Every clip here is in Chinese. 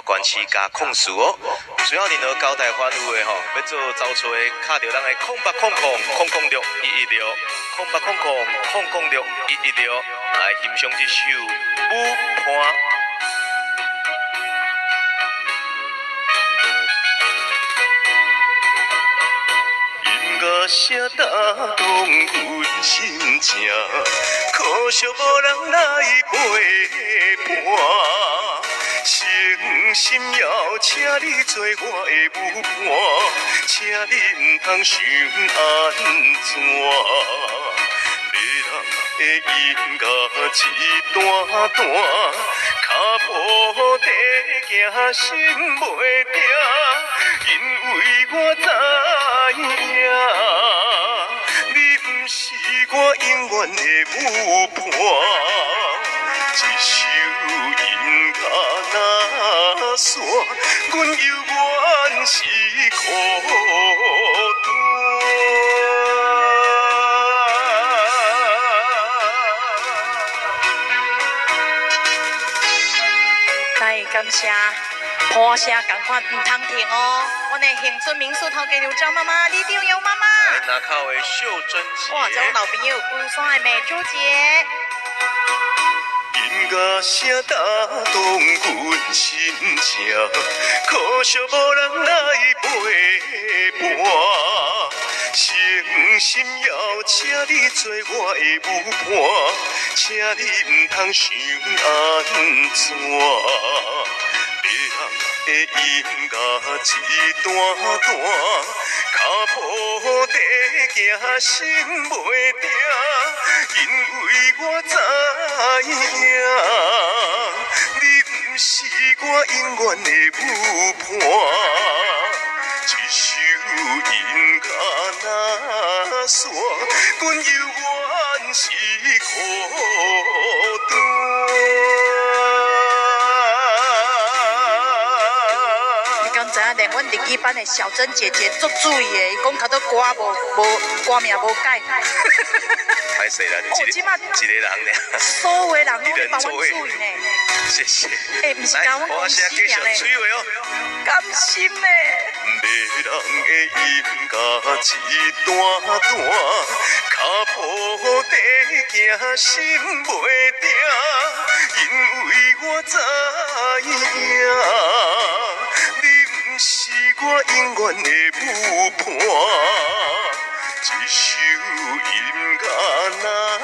关市加控诉哦。最后任何交代反有的吼，要做走出的，卡着咱的0800116116，0800116116，来欣赏这首《舞伴》。声打动阮心情，可惜无人来陪伴。诚心要请你做我的舞伴，请你毋通想安怎？迷人的音乐一段段，脚步地行心袂定，因为我知影。我永远的舞伴，一首音乐若散，阮犹原是孤单。来，感谢破声同款唔通停哦！我的恒春民宿头家刘张妈妈，你重要妈妈。拿靠的秀珍姐。哇，这我老朋友古山的美珠姐。音乐声打动阮心情，可惜无人来陪伴。诚心要请你做我的舞伴，请你毋通想安怎？的音乐一段段，脚步地行心袂定，因为我知影，你不是我永远的舞伴。一首音乐若散，阮犹原是孤知影连阮日记班的小珍姐姐足注意的，伊讲头都歌歌名无改。歹势啦，就一个人尔。所有的人拢咧帮阮注意呢。谢谢。毋是讲我公司尔咧。甘心呢。迷人的音乐一段段，脚步地行心袂定，因为我知影。是我永远的舞伴，一首音乐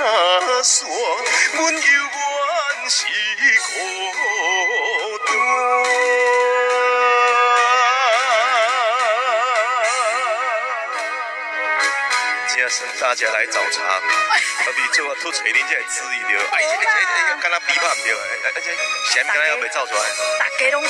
若散，阮犹原是孤单。真算大家来找茬，何必做拄找恁这个旨意着？哎，敢若比拍唔着，而且啥物敢若还袂走出来？大家拢。